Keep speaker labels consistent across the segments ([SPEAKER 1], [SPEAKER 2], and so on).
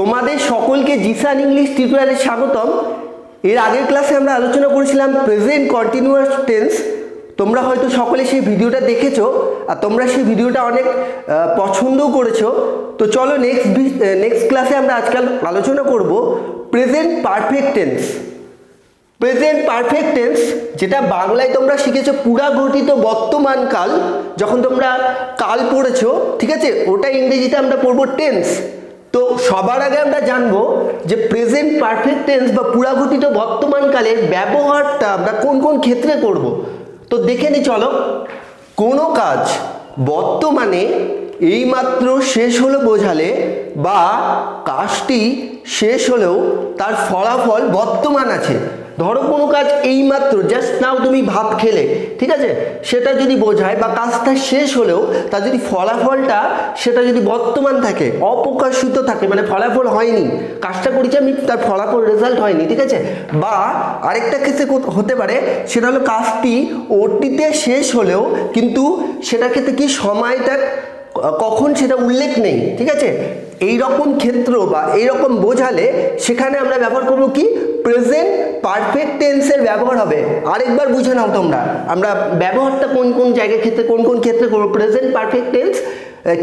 [SPEAKER 1] তোমাদের সকলকে জিসান ইংলিশ টিউটোরিয়ালে স্বাগতম। এর আগের ক্লাসে আমরা আলোচনা করেছিলাম প্রেজেন্ট কন্টিনিউয়াস টেন্স। তোমরা হয়তো সকলে সেই ভিডিওটা দেখেছো আর তোমরা সেই ভিডিওটা অনেক পছন্দও করেছো। তো চলো নেক্সট ক্লাসে আমরা আজকাল আলোচনা করব present perfect tense. Present perfect tense যেটা বাংলায় তোমরা শিখেছো পুরাঘটিত বর্তমান কাল, যখন তোমরা কাল পড়েছো, ঠিক আছে, ওটা ইংরেজিতে আমরা পড়বো টেন্স। তো সবার আগে আমরা জানবো যে প্রেজেন্ট পারফেক্ট টেন্স বা পুরাঘটিত বর্তমান কালের ব্যবহারটা আমরা কোন কোন ক্ষেত্রে করব। তো দেখে নি চলো। কোনো কাজ বর্তমানে এইমাত্র শেষ হলো বোঝালে বা কাজটি শেষ হলেও তার ফলাফল বর্তমান আছে। ধরো কোনো কাজ এইমাত্র জাস্ট নাও তুমি ভাত খেলে, ঠিক আছে, সেটা যদি বোঝায় বা কাজটা শেষ হলেও তার যদি ফলাফলটা সেটা যদি বর্তমান থাকে, অপ্রকাশিত থাকে, মানে ফলাফল হয়নি, কাজটা করেছি আমি, তার ফলাফল রেজাল্ট হয়নি, ঠিক আছে। বা আরেকটা ক্ষেত্রে হতে পারে সেটা হলো কাজটি অতীতে শেষ হলেও কিন্তু সেটা ক্ষেত্রে কি সময়টা কখন সেটা উল্লেখ নেই, ঠিক আছে। এই রকম ক্ষেত্র বা এইরকম বোঝালে সেখানে আমরা ব্যবহার করবো কি প্রেজেন্ট পারফেক্ট টেন্সের ব্যবহার হবে। আরেকবার বুঝে নাও তোমরা আমরা ব্যবহারটা কোন কোন জায়গায় ক্ষেত্রে কোন কোন ক্ষেত্রে করবো। প্রেজেন্ট পারফেক্ট টেন্স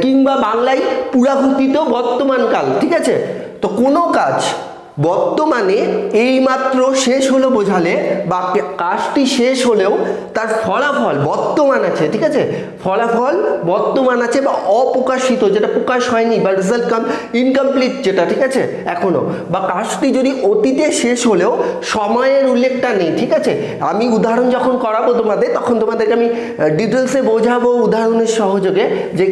[SPEAKER 1] কিংবা বাংলায় পুরাঘটিত বর্তমান কাল, ঠিক আছে। তো কোনো কাজ বর্তমানে এইমাত্র শেষ হলো বোঝালে বা কাজটি শেষ হলেও তার ফলাফল বর্তমান আছে, ঠিক আছে, ফলাফল বর্তমান আছে বা অপ্রকাশিত, যেটা প্রকাশ হয়নি বা রেজাল্ট ইনকমপ্লিট যেটা, ঠিক আছে, এখনো। বা কাজটি যদি অতীতে শেষ হলেও সময়ের উল্লেখটা নেই, ঠিক আছে। আমি উদাহরণ যখন করাবো তোমাদের, তখন তোমাদেরকে আমি ডিটেলসে বোঝাবো উদাহরণের সহযোগে যে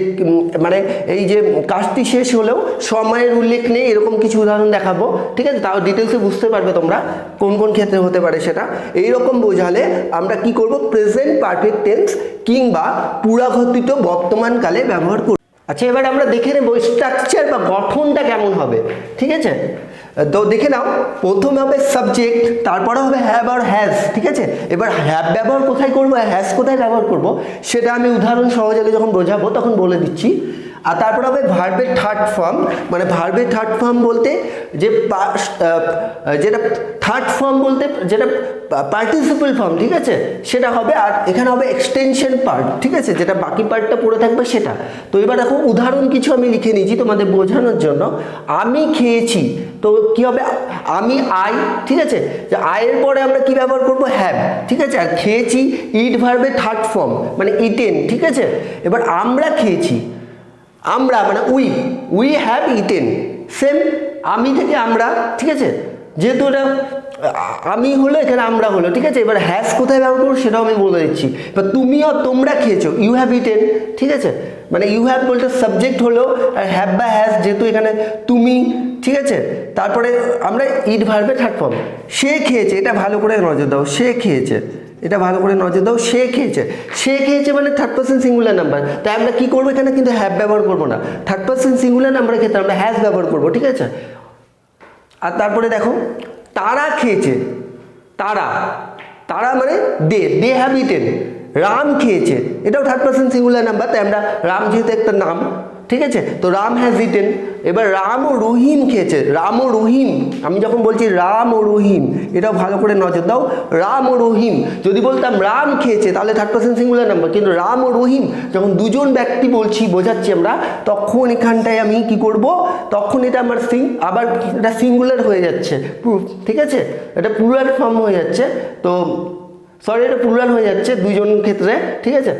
[SPEAKER 1] মানে এই যে কাজটি শেষ হলেও সময়ের উল্লেখ নেই, এরকম কিছু উদাহরণ দেখাবো, ঠিক আছে। তাও ডিটেলসে বুঝতে পারবে তোমরা কোন কোন ক্ষেত্রে হতে পারে সেটা। এইরকম বোঝালে আমরা কি করব প্রেজেন্ট পারফেক্ট টেন্স কিংবা পুরাঘটিত বর্তমান কালে ব্যবহার করব। আচ্ছা, এবার আমরা দেখে নেব স্ট্রাকচার বা গঠনটা কেমন হবে, ঠিক আছে। তো দেখে নাও, প্রথমে হবে সাবজেক্ট, তারপরে হবে হ্যাভ আর হ্যাজ, ঠিক আছে। এবার হ্যাভ ব্যবহার কোথায় করবো আর হ্যাজ কোথায় ব্যবহার করব সেটা আমি উদাহরণ সহযোগে যখন বোঝাবো তখন বলে দিচ্ছি। আর তারপর হবে ভার্বের থার্ড ফর্ম, মানে ভার্বের থার্ড ফর্ম বলতে যে যেটা থার্ড ফর্ম বলতে যেটা পার্টিসিপল ফর্ম, ঠিক আছে, সেটা হবে। আর এখানে হবে এক্সটেনশন পার্ট, ঠিক আছে, যেটা বাকি পার্টটা পড়ে থাকবে সেটা। তো এবার দেখো উদাহরণ কিছু আমি লিখে নিয়েছি তোমাদের বোঝানোর জন্য। আমি খেয়েছি, তো কি হবে আমি আই, ঠিক আছে, যে আয়ের পরে আমরা কি ব্যবহার করব হ্যাভ, ঠিক আছে। আর খেয়েছি ইট ভার্বের থার্ড ফর্ম মানে ইটেন, ঠিক আছে। এবার আমরা খেয়েছি, আমরা মানে উই হ্যাভ ইটেন, সেম আমি থেকে আমরা, ঠিক আছে, যেহেতু এটা আমি হলো এখানে আমরা হলো, ঠিক আছে। এবার হ্যাজ কোথায় ব্যবহার করবো সেটাও আমি বলে দিচ্ছি। এবার তুমিও তোমরা খেয়েছো, ইউ হ্যাভ ইটেন, ঠিক আছে, মানে ইউ হ্যাভ বলতে সাবজেক্ট হলো, আর হ্যাভ বা হ্যাজ যেহেতু এখানে তুমি, ঠিক আছে। তারপরে আমরা ইট ভার্বের থার্ড ফর্ম সে খেয়েছে, এটা ভালো করে নজর দাও, সে খেয়েছে, এটা ভালো করে নজর দাও, সে খেয়েছে, সে খেয়েছে মানে থার্ড পারসন সিঙ্গুলার নাম্বার। তাই আমরা কি করবো এখানে কিন্তু হ্যাভ ব্যবহার করবো না, থার্ড পারসন সিঙ্গুলার নাম্বারের ক্ষেত্রে আমরা হ্যাজ ব্যবহার করবো, ঠিক আছে। আর তারপরে দেখো তারা খেয়েছে, তারা মানে দে হ্যাভ ইটেন। রাম খেয়েছে, এটাও থার্ড পারসন সিঙ্গুলার নাম্বার, তাই আমরা রাম যেহেতু একটা নাম, ঠিক আছে, তো রাম হ্যাজ ইটেন। এবার রাম ও রহিম খেয়েছে, রাম ও রহিম, আমি যখন বলছি রাম ও রহিম এটাও ভালো করে নজর দাও, রাম ও রহিম। যদি বলতাম রাম খেয়েছে তাহলে থার্ড পারসন সিঙ্গুলার নাম্বার, কিন্তু রাম ও রহিম যখন দুজন ব্যক্তি বলছি বোঝাচ্ছি আমরা, তখন এখানটায় আমি কি করব, তখন এটা আমার আবার এটা সিঙ্গুলার হয়ে যাচ্ছে, ঠিক আছে, এটা প্লুরাল ফর্ম হয়ে যাচ্ছে। তো সরি, এটা প্লুরাল হয়ে যাচ্ছে দুজন ক্ষেত্রে, ঠিক আছে।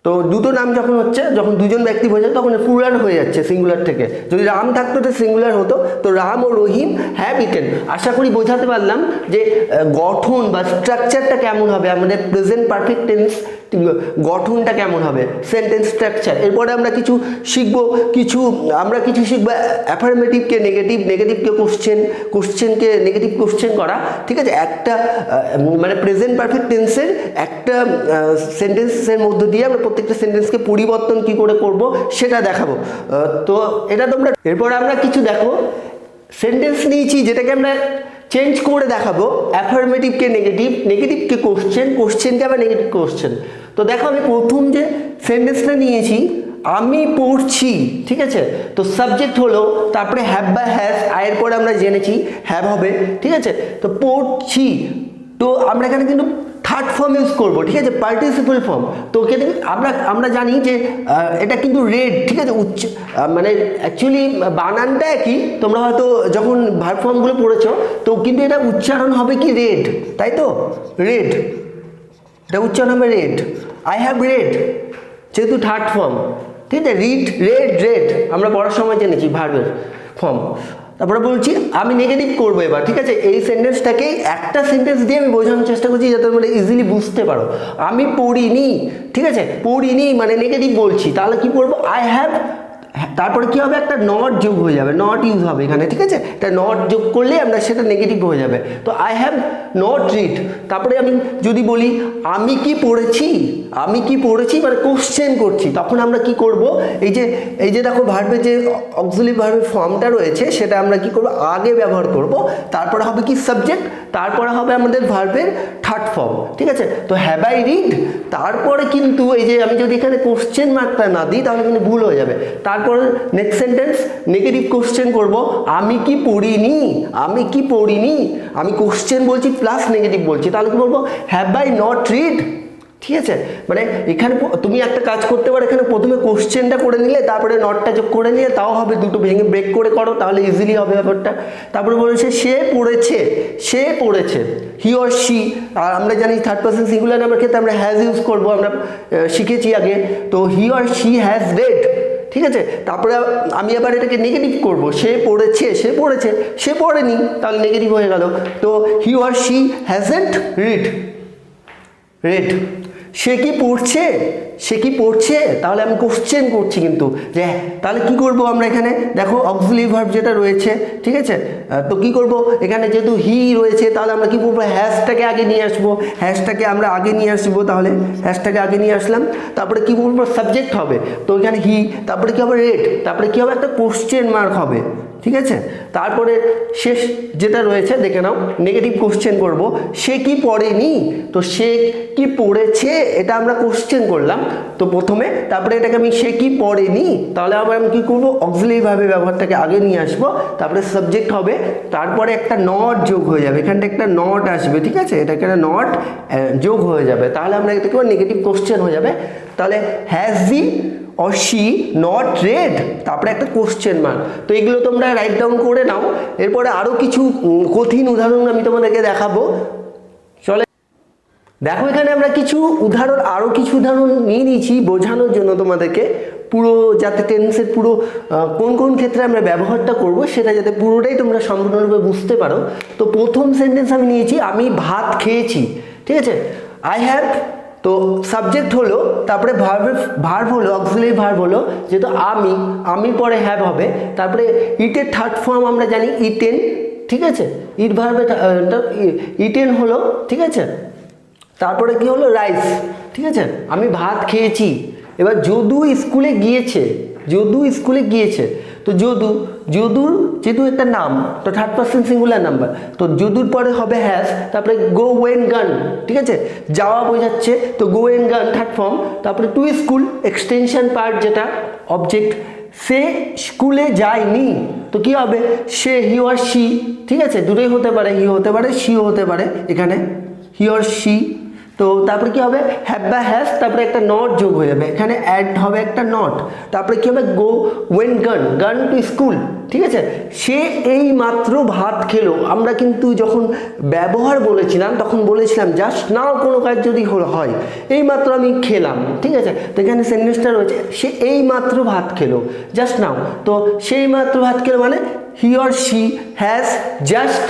[SPEAKER 1] তো দুটো নাম যখন হচ্ছে, যখন দুজন ব্যক্তি বোঝায় তখন প্লুরাল হয়ে যাচ্ছে সিঙ্গুলার থেকে। যদি রাম থাকতো তো সিঙ্গুলার হতো। তো রাম ও রহিম হ্যাভ ইটেন। আশা করি বোঝাতে পারলাম যে গঠন বা স্ট্রাকচারটা কেমন হবে, আমাদের প্রেজেন্ট পারফেক্ট টেন্স গঠনটা কেমন হবে, সেন্টেন্স স্ট্রাকচার। এরপরে আমরা কিছু শিখবো, শিখবো অ্যাফার্মেটিভকে নেগেটিভ, নেগেটিভকে কোশ্চেন, কোশ্চেনকে নেগেটিভ কোশ্চেন করা, ঠিক আছে। একটা মানে প্রেজেন্ট পারফেক্ট টেন্সের একটা সেন্টেন্সের মধ্য দিয়ে আমরা প্রত্যেকটা সেন্টেন্সকে পরিবর্তন কি করে করব সেটা দেখাবো। তো এটা তোমরা এরপর আমরা কিছু দেখো সেন্টেন্স নিয়েছি যেটাকে আমরা চেঞ্জ করে দেখাবো, অ্যাফার্মেটিভকে নেগেটিভ, নেগেটিভকে কোশ্চেন, কোশ্চেনকে আবার নেগেটিভ কোশ্চেন। তো দেখো আমি প্রথম যে সেন্টেন্সটা নিয়েছি, আমি পড়ছি, ঠিক আছে। তো সাবজেক্ট হলো, তারপরে হ্যাভ বা হ্যাজ, আয়ের পরে আমরা জেনেছি হ্যাভ হবে, ঠিক আছে। তো পড়ছি, তো আমরা এখানে কিন্তু থার্ড ফর্ম ইউজ করবো, ঠিক আছে, পার্টিসিপল ফর্ম। তো আমরা জানি যে এটা কিন্তু রেড, ঠিক আছে, মানে অ্যাকচুয়ালি বানানটা একই, তোমরা হয়তো যখন ভার্ব ফর্মগুলো পড়েছো তো কিন্তু এটা উচ্চারণ হবে কি রেড, তাই তো, রেড, এটা উচ্চারণ হবে রেড। আই হ্যাভ রেড যেহেতু থার্ড ফর্ম, ঠিক আছে, রিড, রেড, রেড আমরা পড়ার সময় জেনেছি ভার্বের ফর্ম। তারপরে বলছি আমি নেগেটিভ করবো এবার, ঠিক আছে। এই সেন্টেন্সটাকে একটা সেন্টেন্স দিয়ে আমি বোঝানোর চেষ্টা করছি যাতে তোমরা ইজিলি বুঝতে পারো। আমি পড়িনি, ঠিক আছে, পড়িনি মানে নেগেটিভ বলছি, তাহলে কি করবো, আই হ্যাভ, তারপরে কি হবে, একটা নট যোগ হয়ে যাবে, নট ইউজ হবে এখানে, ঠিক আছে। এটা নট যোগ করলে আমরা সেটা নেগেটিভ হয়ে যাবে। তো আই হ্যাভ নট রিড, তারপরে আমি যদি বলি আমি কি পড়েছি, আমি কি পড়েছি মানে কোশ্চেন করছি, তখন আমরা কি করব, এই যে দেখো ভার্বের যে অক্সিলারি ভার্বের ফর্মটা রয়েছে সেটা আমরা কি করব, আগে ব্যবহার করব, তারপরে হবে কি সাবজেক্ট, তারপরে হবে আমাদের ভার্বের থার্ড ফর্ম, ঠিক আছে। তো হ্যাভ আই রিড, তারপরে কিন্তু এই যে আমি যদি এখানে কোশ্চেন মার্কটা না দিই তাহলে কিন্তু ভুল হয়ে যাবে। তারপরে নেক্সট সেন্টেন্স নেগেটিভ কোশ্চেন করব, আমি কি পড়িনি, আমি কি পড়িনি, আমি কোশ্চেন বলছি প্লাস নেগেটিভ বলছি, তাহলে কি বলবো, হ্যাভ আই নট রিড, ঠিক আছে। মানে এখানে তুমি একটা কাজ করতে পারো, এখানে প্রথমে কোশ্চেনটা করে নিলে তারপরে নটটা যোগ করে নিলে তাও হবে, দুটো ভেঙে ব্রেক করে করো তাহলে ইজিলি হবে ব্যাপারটা। তারপরে বলেছে সে পড়েছে, সে পড়েছে, হি অর শি, আর আমরা জানি থার্ড পারসন সিঙ্গুলার নাম্বার ক্ষেত্রে আমরা হ্যাজ ইউজ করবো, আমরা শিখেছি আগে। তো he or she has red, ঠিক আছে। তারপরে আমি আবার এটাকে নেগেটিভ করব, সে পড়েছে, সে পড়েছে, সে পড়েনি তাহলে নেগেটিভ হয়ে গেল। তো he or she hasn't read, read. সে কি পড়ছে, সে কি পড়ছে, তাহলে আমি কোশ্চেন করছি কিন্তু যে, তাহলে কি করব আমরা এখানে দেখো অক্সিলারি ভার্ব যেটা রয়েছে, ঠিক আছে। তো কি করব এখানে যেহেতু হি রয়েছে তাহলে আমরা কি করবো, হ্যাশটাকে আগে নিয়ে আসবো, হ্যাশটাকে আমরা আগে নিয়ে আসবো, তাহলে হ্যাশটাকে আগে নিয়ে আসলাম। তারপরে কি বলবো, সাবজেক্ট হবে, তো এখানে হি, তারপরে কি হবে রেড, তারপরে কি হবে একটা কোশ্চেন মার্ক হবে, ঠিক আছে। তারপরে শেষ যেটা রয়েছে দেখে নাও, নেগেটিভ কোশ্চেন করব, সে কি পড়েনি, তো সে কি পড়েছে এটা আমরা কোশ্চেন করলাম তো প্রথমে, তারপরে এটাকে আমি সে কি পড়েনি, তাহলে আবার আমি কি করবো, অক্সিলারি ভাবে ব্যবহারটাকে আগে নিয়ে আসবো, তারপরে সাবজেক্ট হবে, তারপরে একটা নট যোগ হয়ে যাবে, এখানটা একটা নট আসবে, ঠিক আছে, এটা একটা নট যোগ হয়ে যাবে, তাহলে আমরা এটাকে নেগেটিভ কোশ্চেন হয়ে যাবে। তাহলে has he or she not read, তারপরে একটা কোশ্চেন মার্ক। তো এগুলো তোমরা রাইট ডাউন করে নাও, এরপরে আরও কিছু কঠিন উদাহরণ আমি তোমাদেরকে দেখাবো। চলে দেখো এখানে আমরা কিছু উদাহরণ, আরও কিছু উদাহরণ নিয়ে নিয়েছি বোঝানোর জন্য তোমাদেরকে, পুরো যাতে টেন্সের পুরো কোন কোন ক্ষেত্রে আমরা ব্যবহারটা করব সেটা যাতে পুরোটাই তোমরা সম্পূর্ণরূপে বুঝতে পারো। তো প্রথম সেন্টেন্স আমি নিয়েছি আমি ভাত খেয়েছি, ঠিক আছে, আই হ্যাভ, তো সাবজেক্ট হলো, তারপরে ভার্ব হলো, অক্সিলারি ভার্ব হলো, যেহেতু আমি পরে হ্যাভ হবে, তারপরে ইটের থার্ড ফর্ম আমরা জানি ইটেন, ঠিক আছে, ইট ভার্বে ইটেন হলো, ঠিক আছে। তারপরে কি হলো, রাইস, ঠিক আছে, আমি ভাত খেয়েছি। এবার যদু স্কুলে গিয়েছে, যদু স্কুলে গিয়েছে, তো যদুর যেহেতু একটা নাম তো থার্ড পারসন সিঙ্গুলার নাম্বার, তো যদুর পরে হবে হ্যাজ, তারপরে গো ওয়েন গান, ঠিক আছে, যাওয়া বোঝাচ্ছে, তো গো ওয়েন গান থার্ড ফর্ম, তারপরে টু স্কুল এক্সটেনশন পার্ট যেটা অবজেক্ট, সে স্কুলে যায়নি, তো কি হবে, সে, হি অর শি, ঠিক আছে, দুটোই হতে পারে, হি হতে পারে, শিও হতে পারে, এখানে হি অর শি। তো তারপরে কি হবে, হ্যাভ বা হ্যাজ, তারপরে একটা নট যোগ হয়ে যাবে, এখানে অ্যাড হবে একটা নট, তারপরে কি হবে, গো ওয়েন গান টু স্কুল, ঠিক আছে, সে এই মাত্র ভাত খেলো। আমরা কিন্তু যখন ব্যবহার বলেছিলাম তখন বলেছিলাম জাস্ট নাও কোনো কাজ যদি হয়, এই মাত্র আমি খেলাম, ঠিক আছে, তো এখানে সেন্টেন্সটা রয়েছে সে এই মাত্র ভাত খেলো, জাস্ট নাও, তো সেই মাত্র ভাত খেলো মানে হি or she has just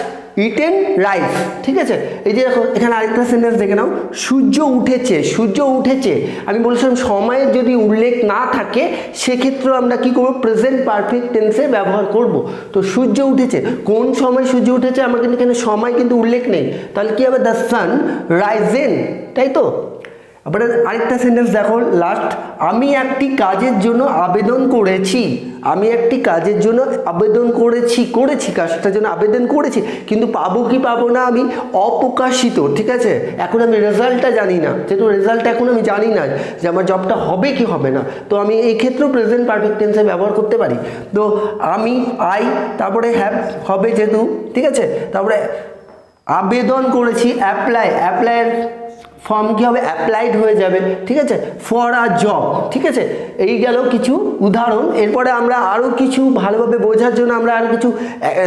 [SPEAKER 1] eaten rice, ঠিক আছে। এই যে দেখো এখানে আরেকটা সেন্টেন্স দেখে নাও, সূর্য উঠেছে, সূর্য উঠেছে, আমি বলেছিলাম সময়ের যদি উল্লেখ না থাকে সেক্ষেত্রে আমরা কি করব, প্রেজেন্ট পারফেক্ট টেন্সে ব্যবহার করব। তো সূর্য উঠেছে, কোন সময় সূর্য উঠেছে আমার কিন্তু এখানে সময় কিন্তু উল্লেখ নেই, তাহলে কি হবে, দ্য সান রাইজেন, তাই তো। আবার আরেকটা সেন্টেন্স দেখো লাস্ট, আমি একটি কাজের জন্য আবেদন করেছি, আমি একটি কাজের জন্য আবেদন করেছি কাজটার জন্য আবেদন করেছি, কিন্তু পাবো কি পাবো না আমি অপ্রকাশিত, ঠিক আছে, এখন আমি রেজাল্টটা জানি না, যেহেতু রেজাল্টটা এখন আমি জানি না যে আমার জবটা হবে কি হবে না, তো আমি এই ক্ষেত্রেও প্রেজেন্ট পারফেক্ট টেন্সে ব্যবহার করতে পারি। তো আমি আই তারপরে হ্যাভ হবে যেহেতু, ঠিক আছে, তারপরে আবেদন করেছি অ্যাপ্লাইয়ের ফর্ম কী হবে, অ্যাপ্লাইড হয়ে যাবে, ঠিক আছে, ফর আ জব, ঠিক আছে। এই গেল কিছু উদাহরণ। এরপরে আমরা আরও কিছু ভালোভাবে বোঝার জন্য আমরা আরও কিছু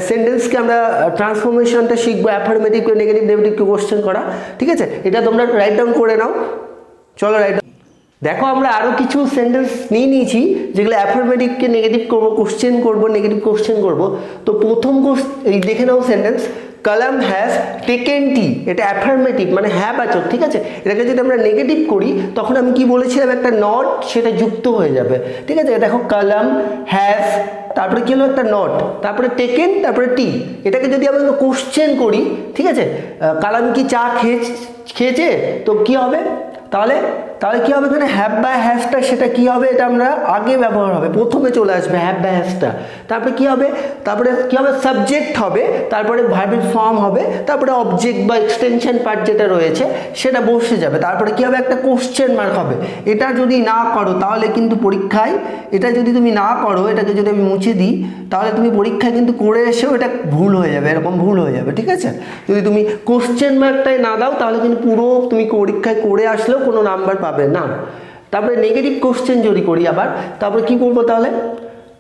[SPEAKER 1] সেন্টেন্সকে আমরা ট্রান্সফরমেশনটা শিখবো, অ্যাফার্মেটিভ নেগেটিভ নেগেটিভকে কোশ্চেন করা, ঠিক আছে। এটা তোমরা রাইট ডাউন করে নাও, চলো রাইট ডাউন। দেখো আমরা আরও কিছু সেন্টেন্স নিয়েছি যেগুলো অ্যাফার্মেটিভকে নেগেটিভ করবো, কোশ্চেন করবো, নেগেটিভ কোশ্চেন করবো। তো প্রথম এই দেখে নাও sentence, column has taken tea, এটা অ্যাফার্মেটিভ মানে হ্যাঁ বাচক, ঠিক আছে। এটাকে যদি আমরা নেগেটিভ করি তখন আমি কি বলেছিলাম, একটা নট সেটা যুক্ত হয়ে যাবে, ঠিক আছে। দেখো কলাম হ্যাজ, তারপরে কি হলো একটা নট, তারপরে টেকেন, তারপরে টি। এটাকে যদি আমরা কোশ্চেন করি, ঠিক আছে, কালাম কি চা খেয়েছে, তো কি হবে তাহলে কি হবে এখানে, হ্যাভ বা হ্যাজটা সেটা কি হবে, এটা আমরা আগে ব্যবহার হবে, প্রথমে চলে আসবে হ্যাভ বা হ্যাজটা, তারপরে কি হবে, সাবজেক্ট হবে, তারপরে ভার্বের ফর্ম হবে, তারপরে অবজেক্ট বা এক্সটেনশন পার্ট যেটা রয়েছে সেটা বসে যাবে, তারপরে কি হবে, একটা কোশ্চেন মার্ক হবে। এটা যদি না করো তাহলে কিন্তু পরীক্ষায়, এটা যদি তুমি না করো, এটাকে যদি আমি মুছে দিই তাহলে তুমি পরীক্ষায় কিন্তু করে এসেও এটা ভুল হয়ে যাবে, এরকম ভুল হয়ে যাবে, ঠিক আছে। যদি তুমি কোশ্চেন মার্কটাই না দাও তাহলে কিন্তু পুরো তুমি পরীক্ষায় করে আসলেও কোনো নাম্বার পাবে না। তারপরে নেগেটিভ কোশ্চেন যদি করি আবার, তারপরে কি করবো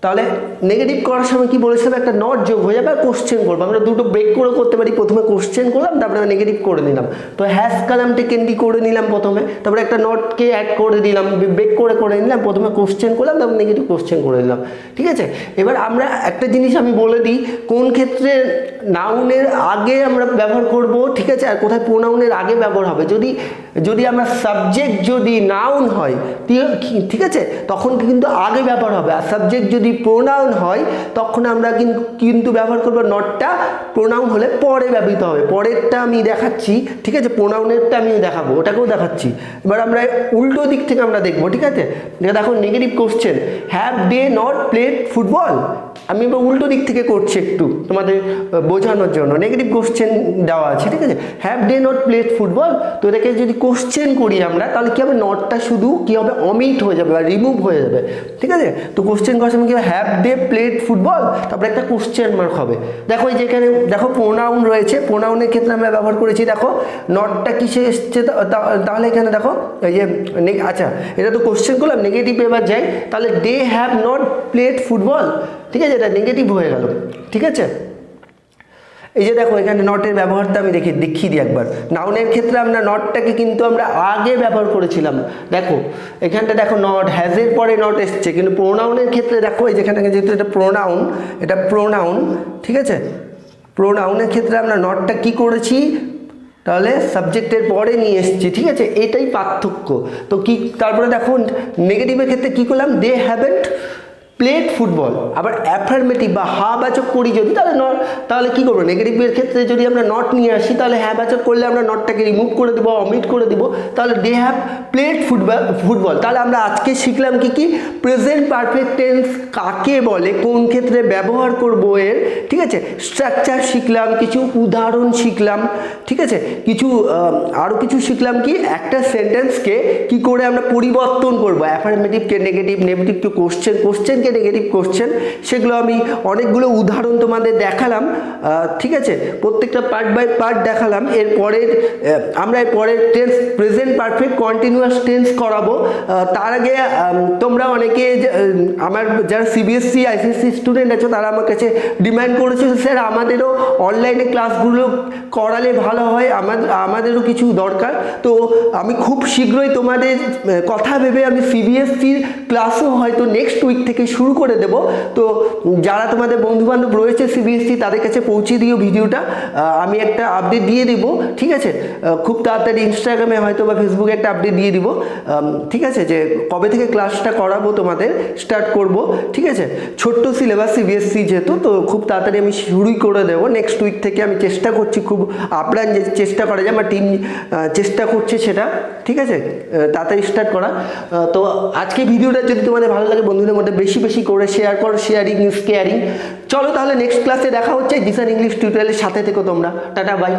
[SPEAKER 1] তাহলে নেগেটিভ করার সময় কি বলেছিলাম, একটা নট যোগ হয়ে যাবে আর কোশ্চেন করবো। আমরা দুটো ব্রেক করে করতে পারি, প্রথমে কোশ্চেন করলাম তারপরে নেগেটিভ করে নিলাম। তো হ্যাজ কালামটি ক্যান্ডি করে নিলাম প্রথমে, তারপরে একটা নটকে অ্যাড করে দিলাম, ব্রেক করে নিলাম, প্রথমে কোশ্চেন করলাম তারপর নেগেটিভ কোশ্চেন করে দিলাম, ঠিক আছে। এবার আমরা একটা জিনিস আমি বলে দিই, কোন ক্ষেত্রে নাউনের আগে আমরা ব্যবহার করব, ঠিক আছে, আর কোথায় প্রোনাউনের আগে ব্যবহার হবে। যদি আমরা সাবজেক্ট যদি নাউন হয়, ঠিক আছে, তখন কিন্তু আগে ব্যবহার হবে, আর সাবজেক্ট যদি প্রোনাউন হয় তখন আমরা কিন্তু ব্যবহার করবো নটটা, প্রোনাউন হলে পরে ব্যবহৃত হবে। পরেরটা আমি দেখাচ্ছি, ঠিক আছে, প্রোনাউনেরটা আমি দেখাবো, ওটাকেও দেখাচ্ছি। এবার আমরা উল্টো দিক থেকে আমরা দেখবো, ঠিক আছে। দেখো negative question, have they not played football, আমি এবার উল্টো দিক থেকে করছি একটু তোমাদের বোঝানোর জন্য। নেগেটিভ কোশ্চেন দেওয়া আছে, ঠিক আছে, have they not played football. তো এটাকে যদি কোশ্চেন করি আমরা তাহলে কী হবে, নটটা শুধু কী হবে, অমিট হয়ে যাবে বা রিমুভ হয়ে যাবে, ঠিক আছে। তো কোশ্চেন করার সময় কী হবে, হ্যাভ দে প্লেড ফুটবল, তারপরে একটা কোশ্চেন মার্ক হবে। দেখো এই যে এখানে দেখো প্রোনাউন রয়েছে, প্রোনাউনের ক্ষেত্রে আমরা ব্যবহার করেছি, দেখো নটটা কিসে এসছে, তাহলে এখানে দেখো এই যে আচ্ছা এটা তো কোশ্চেন করলাম, নেগেটিভ এবার যাই, তাহলে they have not played football, ঠিক আছে, এটা নেগেটিভ হয়ে গেল, ঠিক আছে। এই যে দেখো এখানে নটের ব্যবহারটা আমি দেখিয়ে দিই একবার। নাউনের ক্ষেত্রে আমরা নটটাকে কিন্তু আমরা আগে ব্যবহার করেছিলাম, দেখো এখানটা দেখো নট, হ্যাজের পরে নট এসছে, কিন্তু প্রোনাউনের ক্ষেত্রে দেখো এই যেখানে যেহেতু এটা প্রোনাউন, ঠিক আছে, প্রোনাউনের ক্ষেত্রে আমরা নটটা কি করেছি, তাহলে সাবজেক্টের পরে নিয়ে এসেছি, ঠিক আছে, এটাই পার্থক্য। তো কি তারপরে দেখো নেগেটিভের ক্ষেত্রে কি করলাম, দে হ্যাভেন্ট প্লেড ফুটবল। আবার অ্যাফার্মেটিভ বা হা বাচক করি যদি, তাহলে কি করবো, নেগেটিভের ক্ষেত্রে যদি আমরা নট নিয়ে আসি তাহলে হ্যাঁ বাচক করলে আমরা নটটাকে রিমুভ করে দেবো, অমিট করে দেবো, তাহলে দে হ্যাভ প্লেড ফুটবল। তাহলে আমরা আজকে শিখলাম কি প্রেজেন্ট পারফেক্ট টেন্স কাকে বলে, কোন ক্ষেত্রে ব্যবহার করবো এর, ঠিক আছে, স্ট্রাকচার শিখলাম, কিছু উদাহরণ শিখলাম, ঠিক আছে, আরও কিছু শিখলাম কি একটা সেন্টেন্সকে কি করে আমরা পরিবর্তন করবো, অ্যাফার্মেটিভকে নেগেটিভ, নেগেটিভকে কোশ্চেনকে নেগেটিভ কোশ্চেন, সেগুলো আমি অনেকগুলো উদাহরণ তোমাদের দেখালাম, ঠিক আছে, প্রত্যেকটা পার্ট বাই পার্ট দেখালাম। আমরা এরপরের tense present perfect continuous tense করাবো। তার আগে তোমরা অনেকে আমার যারা সিবিএসসি আইসিএসসি স্টুডেন্ট আছো তারা আমার কাছে ডিমান্ড করেছে, স্যার আমাদেরও অনলাইনে ক্লাসগুলো করালে ভালো হয়, আমাদেরও কিছু দরকার। তো আমি খুব শীঘ্রই তোমাদের কথা ভেবে আমি সিবিএসসির ক্লাসও হয়তো নেক্সট উইক থেকে শুরু করে দেব। তো যারা তোমাদের বন্ধুবান্ধব রয়েছে সিবিএসসি তাদের কাছে পৌঁছে দিও ভিডিওটা। আমি একটা আপডেট দিয়ে দিব, ঠিক আছে? খুব তাড়াতাড়ি ইনস্টাগ্রামে হয়তো বা ফেসবুকে একটা আপডেট দিয়ে দিব, ঠিক আছে, যে কবে থেকে ক্লাসটা করাবো তোমাদের স্টার্ট করব, ঠিক আছে? ছোট্ট সিলেবাস সিবিএসসি যেহেতু, তো খুব তাড়াতাড়ি আমি শুরুই করে দেবো। নেক্সট উইক থেকে আমি চেষ্টা করছি, খুব আপ্রাণ যে চেষ্টা করা যায়, আমার টিম চেষ্টা করছে সেটা, ঠিক আছে, তাড়াতাড়ি স্টার্ট করা। তো আজকে ভিডিওটা যদি তোমাদের ভালো লাগে বন্ধুদের মধ্যে বেশি বেশি করে শেয়ার করো, শেয়ারিং ইজ কেয়ারিং। চলো তাহলে নেক্সট ক্লাসে দেখা হচ্ছে। জিসান ইংলিশ টিউটোরিয়ালের সাথে থেকো তোমরা। Tata, by.